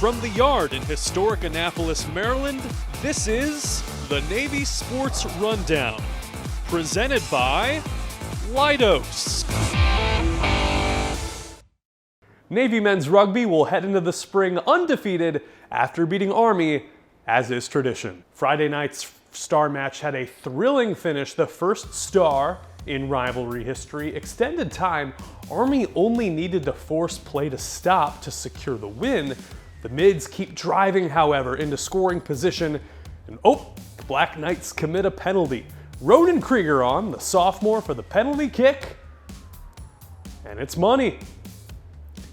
From the yard in historic Annapolis, Maryland, this is the Navy Sports Rundown, presented by Leidos. Navy men's rugby will head into the spring undefeated after beating Army, as is tradition. Friday night's star match had a thrilling finish, the first star in rivalry history. Extended time, Army only needed to force play to stop to secure the win. The Mids keep driving, however, into scoring position, and the Black Knights commit a penalty. Ronan Krieger on, the sophomore, for the penalty kick, and it's money.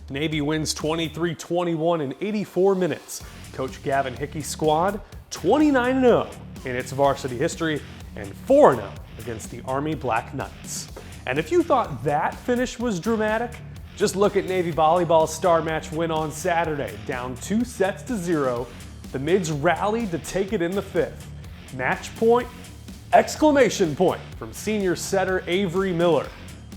Navy wins 23-21 in 84 minutes. Coach Gavin Hickey's squad 29-0 in its varsity history and 4-0 against the Army Black Knights. And if you thought that finish was dramatic, just look at Navy volleyball's star match win on Saturday. Down 2-0, the Mids rallied to take it in the fifth. Match point, exclamation point from senior setter Avery Miller.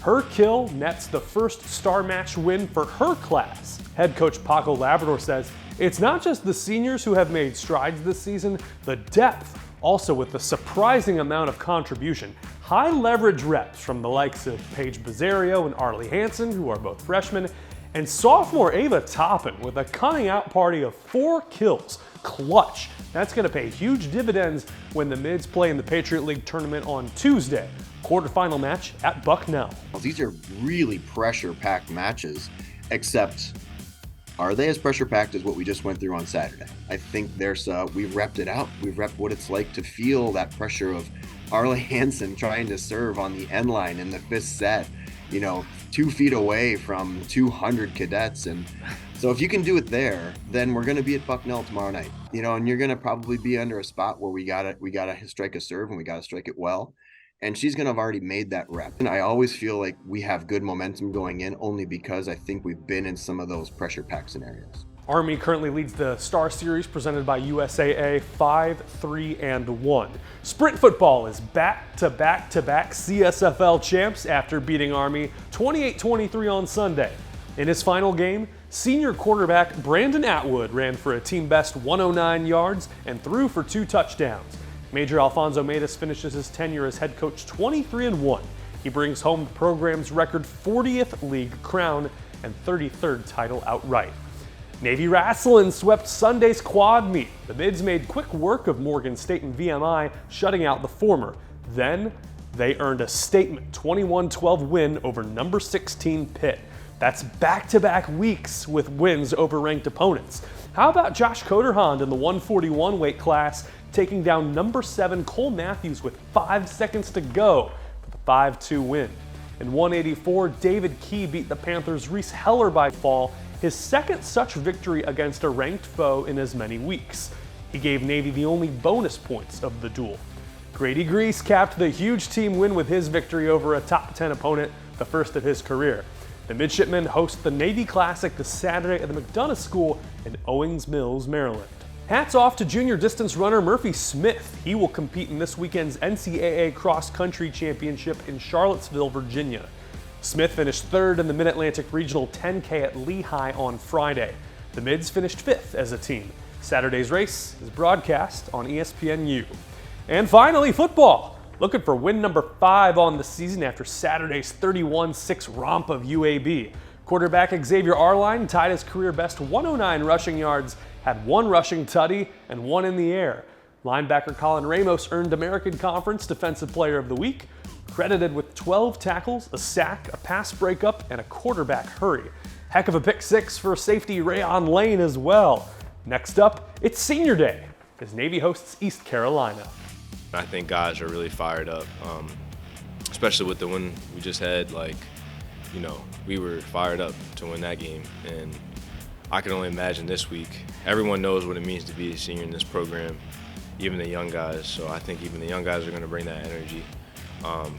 Her kill nets the first star match win for her class. Head coach Paco Labrador says it's not just the seniors who have made strides this season, the depth also with the surprising amount of contribution. High leverage reps from the likes of Paige Bizzario and Arlie Hansen, who are both freshmen, and sophomore Ava Toppin with a coming out party of 4 kills. Clutch. That's going to pay huge dividends when the Mids play in the Patriot League tournament on Tuesday. Quarterfinal match at Bucknell. These are really pressure-packed matches, except are they as pressure-packed as what we just went through on Saturday? I think we've repped it out. We've repped what it's like to feel that pressure of Arlie Hansen trying to serve on the end line in the 5th set, 2 feet away from 200 cadets. And so if you can do it there, then we're going to be at Bucknell tomorrow night, and you're going to probably be under a spot where we gotta strike a serve and we got to strike it well. And she's going to have already made that rep. And I always feel like we have good momentum going in only because I think we've been in some of those pressure pack scenarios. Army currently leads the Star Series presented by USAA 5-3-1. Sprint football is back-to-back CSFL champs after beating Army 28-23 on Sunday. In his final game, senior quarterback Brandon Atwood ran for a team best 109 yards and threw for 2 touchdowns. Major Alfonso Matus finishes his tenure as head coach 23-1. He brings home the program's record 40th league crown and 33rd title outright. Navy wrestling swept Sunday's quad meet. The Mids made quick work of Morgan State and VMI, shutting out the former. Then they earned a statement 21-12 win over number 16 Pitt. That's back-to-back weeks with wins over ranked opponents. How about Josh Coderhond in the 141 weight class, taking down number 7 Cole Matthews with 5 seconds to go for the 5-2 win. In 184, David Key beat the Panthers' Reese Heller by fall, his second such victory against a ranked foe in as many weeks. He gave Navy the only bonus points of the duel. Grady Grease capped the huge team win with his victory over a top 10 opponent, the first of his career. The Midshipmen host the Navy Classic this Saturday at the McDonough School in Owings Mills, Maryland. Hats off to junior distance runner Murphy Smith. He will compete in this weekend's NCAA Cross Country Championship in Charlottesville, Virginia. Smith finished 3rd in the Mid-Atlantic Regional 10K at Lehigh on Friday. The Mids finished 5th as a team. Saturday's race is broadcast on ESPNU. And finally, football. Looking for win number 5 on the season after Saturday's 31-6 romp of UAB. Quarterback Xavier Arline tied his career best 109 rushing yards, had 1 rushing tutty and 1 in the air. Linebacker Colin Ramos earned American Conference Defensive Player of the Week, credited with 12 tackles, a sack, a pass breakup, and a quarterback hurry. Heck of a pick 6 for safety Rayon Lane as well. Next up, it's Senior Day as Navy hosts East Carolina. I think guys are really fired up, especially with the win we just had. We were fired up to win that game, and I can only imagine this week. Everyone knows what it means to be a senior in this program, even the young guys. So I think even the young guys are going to bring that energy.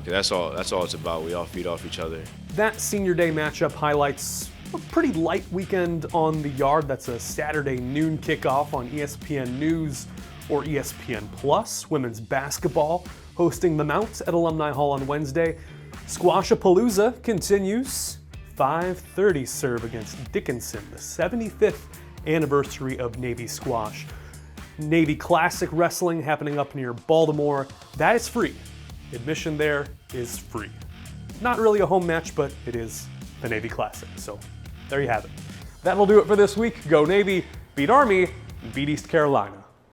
That's all it's about. We all feed off each other. That Senior Day matchup highlights a pretty light weekend on the yard. That's a Saturday noon kickoff on ESPN News or ESPN Plus. Women's basketball hosting the Mounts at Alumni Hall on Wednesday. Squashapalooza continues. 5:30 serve against Dickinson, the 75th anniversary of Navy Squash. Navy Classic Wrestling happening up near Baltimore. That is free. Admission there is free. Not really a home match, but it is the Navy Classic. So there you have it. That'll do it for this week. Go Navy, beat Army, beat East Carolina.